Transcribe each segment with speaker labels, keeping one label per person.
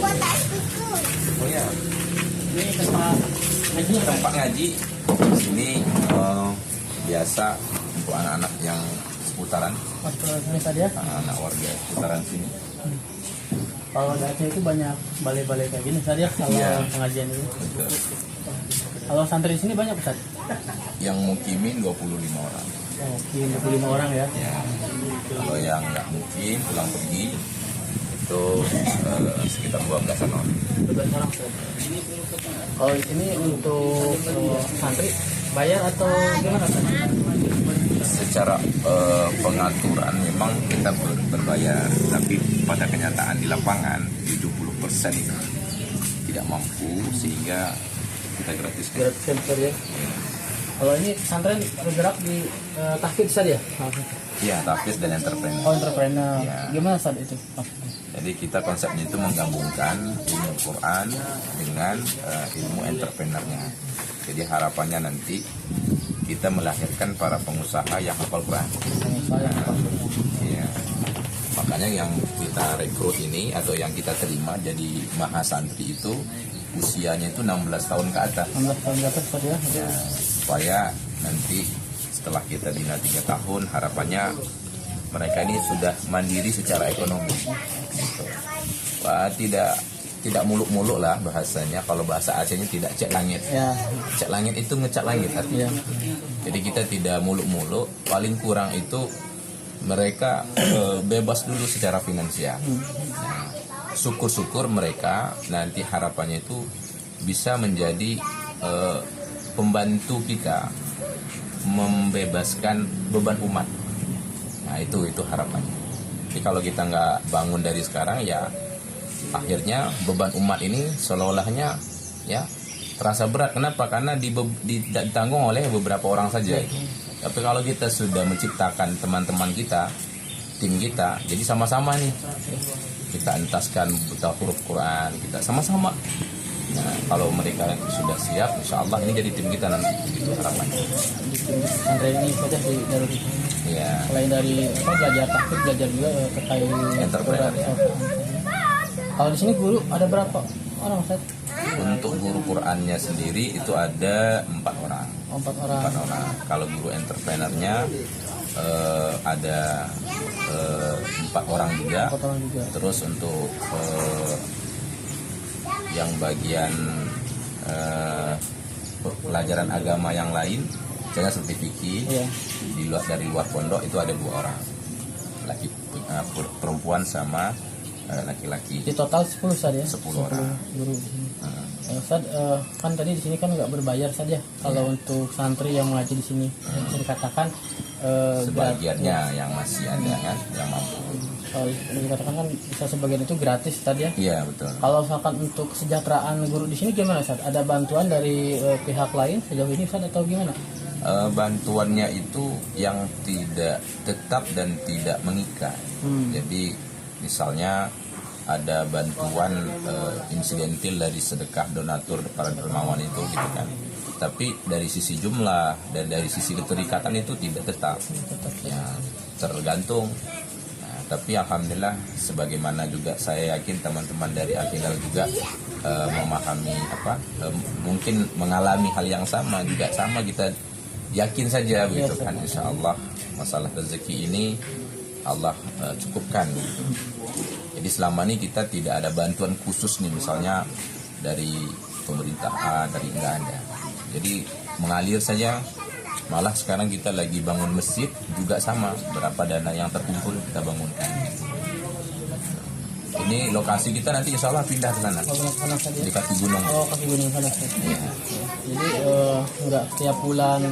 Speaker 1: Oh ya,
Speaker 2: Ini tempat ngaji apa?
Speaker 1: tempat ngaji di sini biasa untuk anak-anak yang seputaran,
Speaker 2: Waktu ini tadi ya.
Speaker 1: anak warga seputaran sini.
Speaker 2: Kalau di Aceh itu banyak balai-balai kayak gini tadi ya kalau
Speaker 1: Iya.
Speaker 2: pengajian ini.
Speaker 1: Betul.
Speaker 2: Kalau santri di sini banyak Ustaz?
Speaker 1: Yang mukimin 25 orang.
Speaker 2: Oh, 25 orang ya.
Speaker 1: Ya. Kalau yang nggak mukim pulang pergi itu sekitar 12 orang.
Speaker 2: 12 orang Ustaz. Kalau di sini untuk santri bayar atau gimana Ustaz?
Speaker 1: Secara pengaturan memang kita berbayar, tapi pada kenyataan di lapangan 70% tidak mampu sehingga kita gratiskan.
Speaker 2: Gratis Ustaz ya. Kalau ini pesantren bergerak di tahfidz saja ya?
Speaker 1: Iya, tapis dan entrepreneur.
Speaker 2: Oh, entrepreneur.
Speaker 1: Ya.
Speaker 2: Gimana Ustaz itu maksudnya?
Speaker 1: Jadi kita konsepnya itu menggabungkan ilmu Quran dengan ilmu entrepreneurnya. Jadi harapannya nanti kita melahirkan para pengusaha yang hafal Quran.
Speaker 2: Saya
Speaker 1: Iya. Makanya yang kita rekrut ini atau yang kita terima jadi mahasantri itu usianya itu 16 tahun ke atas.
Speaker 2: 16 tahun ke atas Ustaz ya.
Speaker 1: Ya, supaya nanti setelah kita bina 3 tahun harapannya mereka ini sudah mandiri secara ekonomi. Gitu. Wah, tidak muluk-muluk lah bahasanya. Kalau bahasa Acehnya tidak cek langit.
Speaker 2: Ya.
Speaker 1: Cek langit itu ngecat langit artinya.
Speaker 2: Iya.
Speaker 1: Jadi kita tidak muluk-muluk. Paling kurang itu mereka bebas dulu secara finansial. Nah, syukur-syukur mereka nanti harapannya itu bisa menjadi pembantu kita membebaskan beban umat. Nah itu harapannya. Jadi kalau kita nggak bangun dari sekarang ya akhirnya beban umat ini seolah-olahnya ya terasa berat. Kenapa? Karena ditanggung oleh beberapa orang saja itu. Tapi kalau kita sudah menciptakan teman-teman kita, tim kita, jadi sama-sama nih kita entaskan buta huruf Quran, kita sama-sama. Nah, kalau mereka sudah siap, insya Allah ini jadi tim kita nanti. Itu harapannya.
Speaker 2: Di pesantren ini saja di Darul Hikmah.
Speaker 1: Ya.
Speaker 2: Selain dari belajar tahfidz, belajar juga terkait
Speaker 1: Entrepreneur, ya.
Speaker 2: Kalau di sini guru ada berapa orang Ustaz?
Speaker 1: Untuk guru Qurannya sendiri itu ada 4 orang.
Speaker 2: Oh, 4 orang.
Speaker 1: 4 orang. Kalau guru entrepreneurnya ada 4 orang juga.
Speaker 2: 4 orang juga.
Speaker 1: Terus untuk yang bagian pelajaran agama yang lain, misalnya seperti fikih,
Speaker 2: Iya.
Speaker 1: dari luar pondok itu ada 2 orang, perempuan sama laki-laki.
Speaker 2: Di total 10 Ustaz ya?
Speaker 1: 10 orang.
Speaker 2: Guru di sini. Ustaz, kan tadi di sini kan nggak berbayar saja. Kalau untuk santri yang mengaji di sini bisa dikatakan
Speaker 1: Sebagiannya yang masih ada kan, yang mampu.
Speaker 2: kalau dikatakan kan bisa sebagian itu gratis tadi ya.
Speaker 1: Iya betul.
Speaker 2: Kalau misalkan untuk kesejahteraan guru di sini gimana Ustaz? Ada bantuan dari pihak lain sejauh ini Ustaz atau gimana?
Speaker 1: Bantuannya itu yang tidak tetap dan tidak mengikat. Jadi misalnya ada bantuan insidentil dari sedekah donatur para dermawan itu gitu kan. Tapi dari sisi jumlah dan dari sisi keterikatan itu tidak tetap. Ya, tergantung. Nah, tapi alhamdulillah sebagaimana juga saya yakin teman-teman dari Al-Hilal juga memahami mungkin mengalami hal yang sama, juga sama, kita yakin saja begitu kan, insya Allah masalah rezeki ini Allah cukupkan gitu. Jadi selama ini kita tidak ada bantuan khusus nih misalnya dari pemerintahan, dari enggak ada. Jadi mengalir saja. Malah sekarang kita lagi bangun masjid juga sama, berapa dana yang terkumpul kita bangunkan. Ini lokasi kita nanti insya Allah pindah ke sana, di kaki gunung.
Speaker 2: Oh, kaki gunung sana.
Speaker 1: Ya.
Speaker 2: Jadi nggak setiap bulan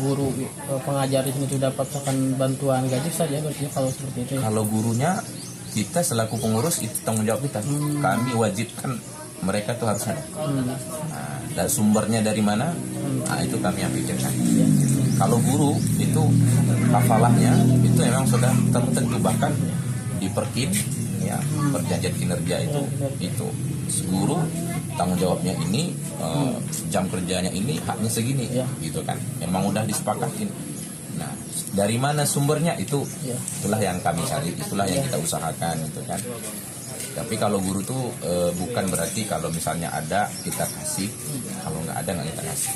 Speaker 2: guru pengajar di sini itu dapat bantuan gaji saja berarti kalau seperti itu. Ya?
Speaker 1: Kalau gurunya kita selaku pengurus itu tanggung jawab kita. Kami wajibkan mereka tuh harus ada. Nah, dan sumbernya dari mana? Nah, itu kami yang pikirkan. Kalau guru itu kafalahnya itu memang sudah tertentu, bahkan di Perkin ya, perjanjian kinerja itu guru tanggung jawabnya ini, jam kerjanya ini, haknya segini, gitu kan. Memang udah disepakatin. Nah, dari mana sumbernya itulah yang kami cari, itulah yang kita usahakan, gitu kan. Tapi kalau guru tuh bukan berarti kalau misalnya ada kita kasih, kalau nggak ada nggak kita kasih.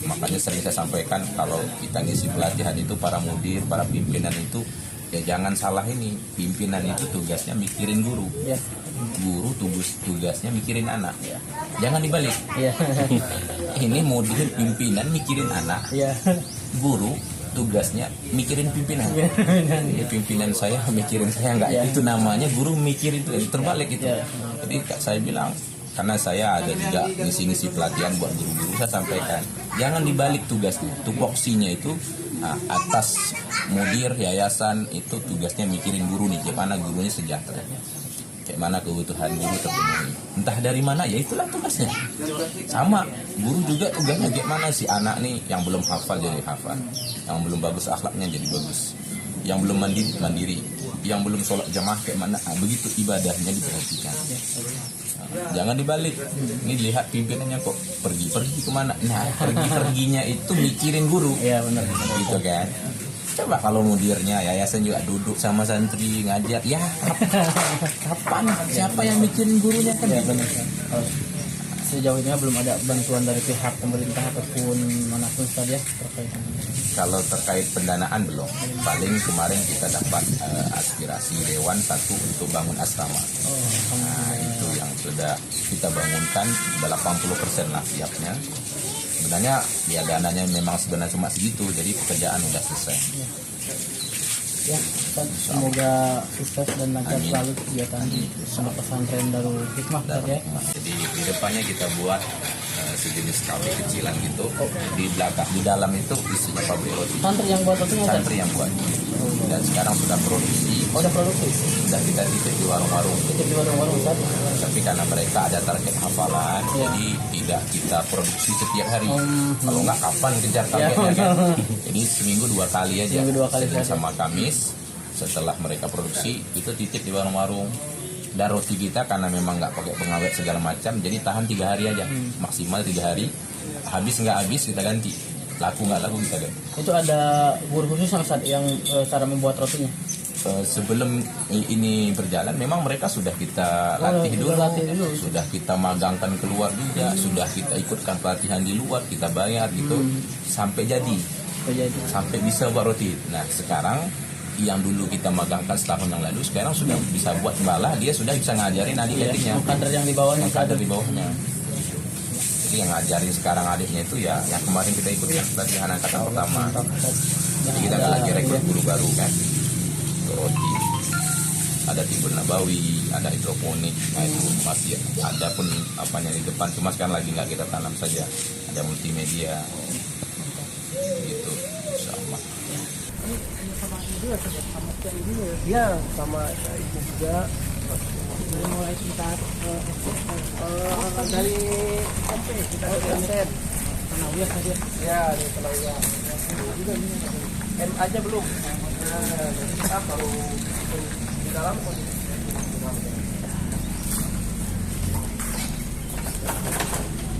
Speaker 1: Makanya sering saya sampaikan kalau kita ngisi pelatihan itu para mudir, para pimpinan itu ya jangan salah ini, pimpinan itu tugasnya mikirin guru, guru tugasnya mikirin anak, jangan dibalik. Ini mudir pimpinan mikirin anak, guru tugasnya mikirin pimpinan. Ya, pimpinan saya mikirin saya enggak, itu namanya guru mikirin itu terbalik itu. Jadi saya bilang, karena saya ada juga ngisi-ngisi pelatihan buat guru-guru, saya sampaikan jangan dibalik tugasnya, tupoksinya itu atas mudir yayasan itu tugasnya mikirin guru nih, gimana gurunya sejahtera, kayak mana kebutuhan guru terpenuhi, entah dari mana, ya itulah tugasnya. Sama guru juga tugasnya gimana si anak nih yang belum hafal jadi hafal, yang belum bagus akhlaknya jadi bagus, yang belum mandiri, yang belum sholat jamaah kayak mana, begitu ibadahnya diperhatikan. Jangan dibalik. Ini lihat pimpinannya kok pergi kemana? Nah, perginya itu mikirin guru. Iya benar. Gitu kan. Coba kalau mudirnya yayasan juga duduk sama santri ngajar, ya kapan? Siapa yang mikirin gurunya kan? Ya, benar. Sejauh ini belum ada bantuan dari pihak pemerintah ataupun manapun saja terkait. Kalau terkait pendanaan belum. Paling kemarin kita dapat aspirasi Dewan satu untuk bangun asrama. Nah, itu yang sudah kita bangunkan 80% lah siapnya. Sebenarnya ya dananya memang sebenarnya cuma segitu, jadi pekerjaan udah selesai. Ya, semoga sukses dan lancar selalu kegiatan sama pesantren Darul Hikmah ya. Jadi di depannya kita buat sejenis kafe kecilan gitu. Di belakang, di dalam itu isinya pabrik roti. Santri yang buat rotinya? Santri yang buat. Dan sekarang sudah produksi. Oh, sudah produksi? Sudah kita titip di warung-warung. Titip di warung-warung kan? Tapi karena mereka ada target hafalan, jadi tidak kita produksi setiap hari. Kalau nggak kapan kejar targetnya kan? Jadi seminggu 2 kali aja. Seminggu 2 kali saja. Sama Kamis, setelah mereka produksi, itu titip di warung-warung. Dan roti kita karena memang nggak pakai pengawet segala macam, jadi tahan 3 hari aja, maksimal 3 hari. Habis nggak habis kita ganti, laku nggak laku kita ganti. Itu ada guru khusus yang cara membuat rotinya? Sebelum ini berjalan, memang mereka sudah kita latih dulu, sudah kita magangkan keluar juga, sudah kita ikutkan pelatihan di luar, kita bayar gitu, sampai jadi, sampai bisa buat roti. Nah sekarang yang dulu kita magangkan setahun yang lalu, sekarang sudah bisa buat malah dia sudah bisa ngajarin adik-adiknya. Kader yang di bawahnya. Kader di bawahnya. Jadi yang ngajarin sekarang adiknya itu ya yang kemarin kita ikutkan pelatihan angkatan pertama. Jadi kita nggak lagi rekrut guru baru kan. Roti, ada timbul nabawi, ada hidroponik, nah itu masih ada pun apanya di depan, cuma sekarang lagi nggak kita tanam saja. Ada multimedia, gitu, insyaallah.
Speaker 2: Ya, sama ibu juga. Mulai sekitar dari SMP kita SMP. Tanawiyah saja. Ya, di Tanawiyah. M aja belum. Kita baru di dalam kondisi.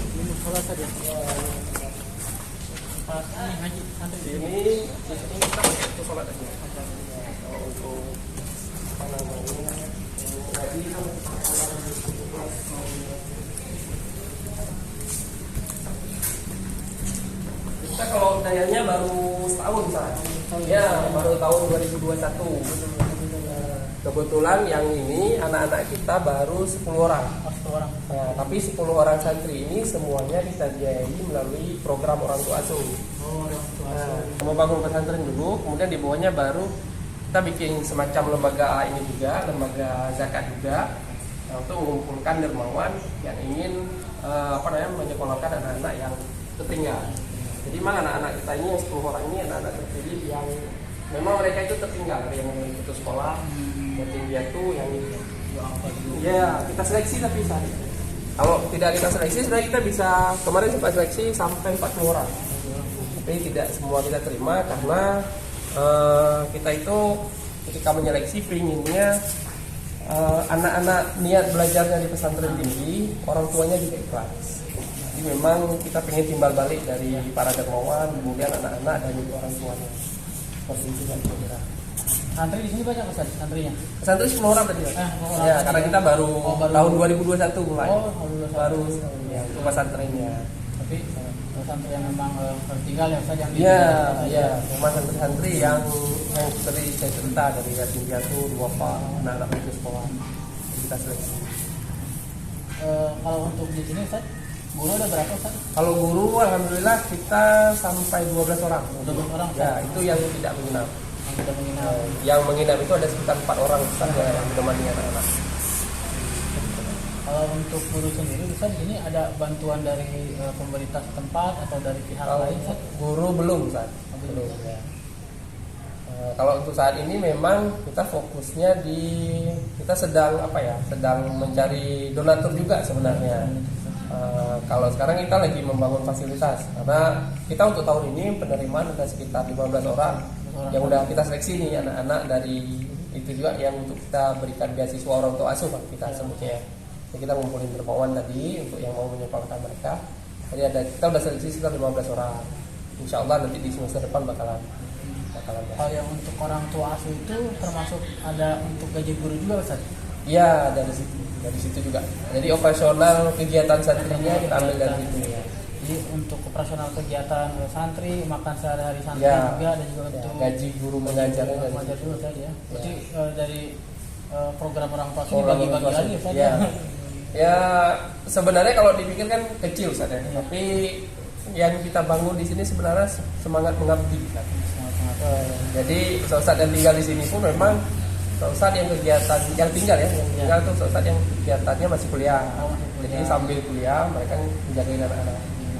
Speaker 2: Ini musola saja. Ini kita untuk sholat aja. Untuk kita kalau dayanya baru setahun ya, baru tahun 2021. Kebetulan yang ini anak-anak kita baru 10 orang. Nah, tapi 10 orang santri ini semuanya kita biayai melalui program orang tua asuh. Mau bangun pesantren dulu, kemudian di bawahnya baru kita bikin semacam lembaga ini juga, lembaga zakat juga, untuk mengumpulkan dermawan yang ingin menyekolahkan anak-anak yang tertinggal. Jadi memang anak-anak kita ini yang 10 orang ini anak-anak terpilih yang memang mereka itu tertinggal, yang putus sekolah, yatim piatu, yang ya kita seleksi tapi kalau tidak kita seleksi sebenarnya kita bisa kemarin sempat seleksi sampai 40 orang, tapi tidak semua kita terima karena kita itu ketika menyeleksi pinginnya anak-anak niat belajarnya di pesantren tinggi, orang tuanya juga ikhlas. Jadi memang kita pengen timbal balik dari para dermawan, kemudian anak-anak dan juga orang tuanya. Seperti itu kan kira-kira.
Speaker 3: Santri di sini banyak Ustaz, santrinya.
Speaker 2: Pesantren 10 orang tadi.
Speaker 3: 10 orang
Speaker 2: Ya,
Speaker 3: tadi
Speaker 2: karena
Speaker 3: ya.
Speaker 2: kita baru,
Speaker 3: baru.
Speaker 2: tahun 2021 mulai.
Speaker 3: Oh, alhamdulillah.
Speaker 2: Baru ya, untuk pesantrennya.
Speaker 3: Tapi santri yang memang tertinggal ya Ustaz yang di
Speaker 2: Iya, iya. Memang santri-santri yang sering saya cerita dari yatim piatu, duafa, anak-anak putus sekolah. Kita seleksi.
Speaker 3: Kalau untuk di sini Ustaz, guru ada berapa Ustaz?
Speaker 2: Kalau guru, alhamdulillah kita sampai 12 orang.
Speaker 3: 12 orang.
Speaker 2: Ya, itu yang tidak menginap.
Speaker 3: Yang sudah menginap.
Speaker 2: Yang menginap itu ada sekitar 4 orang Ustaz, yang menemani anak-anak.
Speaker 3: Kalau untuk guru sendiri Ustaz, ini ada bantuan dari pemerintah setempat atau dari pihak
Speaker 2: Kalau
Speaker 3: lain Ustaz?
Speaker 2: guru belum Ustaz. Belum ya. Kalau untuk saat ini memang kita fokusnya kita sedang sedang mencari donatur juga sebenarnya. Kalau sekarang kita lagi membangun fasilitas karena kita untuk tahun ini penerimaan ada sekitar 15 orang yang udah kita seleksi nih, anak-anak dari itu juga yang untuk kita berikan beasiswa orang tua asuh kita sebutnya. Jadi kita ngumpulin dermawan tadi untuk yang mau menyekolahkan mereka. Jadi kita udah seleksi sekitar 15 orang. Insya Allah nanti di semester depan bakalan.
Speaker 3: Kalau yang untuk orang tua asuh itu termasuk ada untuk gaji guru juga Ustaz?
Speaker 2: Iya, dari situ juga. Jadi operasional kegiatan santrinya kita ambil dari situ ya.
Speaker 3: Jadi untuk operasional kegiatan santri, makan sehari-hari santri
Speaker 2: Ya,
Speaker 3: juga dan juga
Speaker 2: ya,
Speaker 3: untuk
Speaker 2: gaji guru mengajarnya dari
Speaker 3: mengajar
Speaker 2: situ.
Speaker 3: juga tadi ya. Berarti dari program orang tua ini
Speaker 2: Program
Speaker 3: bagi-bagi
Speaker 2: orang tua
Speaker 3: lagi Ustaz
Speaker 2: ya.
Speaker 3: ya.
Speaker 2: Ya, sebenarnya kalau dipikir kan kecil Ustaz ya. Tapi yang kita bangun di sini sebenarnya semangat mengabdi. Jadi Ustaz yang tinggal di sini pun memang Ustaz yang kegiatan yang tinggal itu Ustaz yang kegiatannya masih kuliah. Jadi sambil kuliah mereka menjagain anak-anak.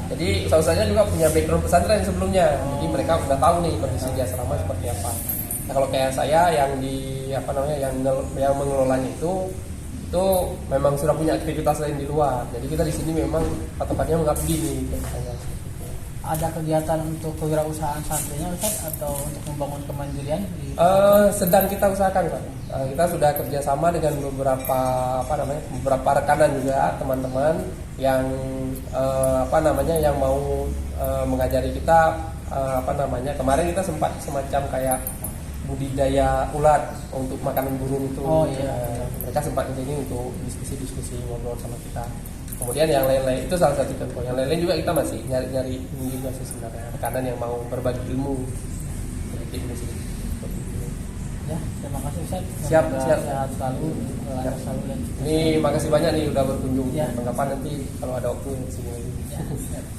Speaker 2: Jadi Ustaznya juga punya background pesantren sebelumnya. Jadi mereka udah tahu nih kondisi di asrama seperti apa. Nah, kalau kayak saya yang yang mengelolanya itu memang sudah punya aktivitas lain di luar. Jadi kita di sini memang patokannya mengabdi nih biasanya.
Speaker 3: Ada kegiatan untuk kewirausahaan santrinya Ustaz atau untuk membangun kemandirian?
Speaker 2: Sedang kita usahakan Pak. Kita sudah kerjasama dengan beberapa rekanan juga teman-teman yang yang mau mengajari kita kemarin kita sempat semacam kayak budidaya ulat untuk makanan burung itu. Mereka sempat ini untuk diskusi ngobrol sama kita. Kemudian yang lain-lain itu salah satu contoh. Yang lain-lain juga kita masih nyari ini juga sih sebenarnya rekanan yang mau berbagi ilmu sedikit ini sih.
Speaker 3: Ya, terima kasih Ustaz.
Speaker 2: Siap.
Speaker 3: Sehat selalu. Selalu dan
Speaker 2: Ini makasih banyak nih udah berkunjung.
Speaker 3: Ya.
Speaker 2: Kapan nanti kalau ada waktu sini lagi.
Speaker 3: ya.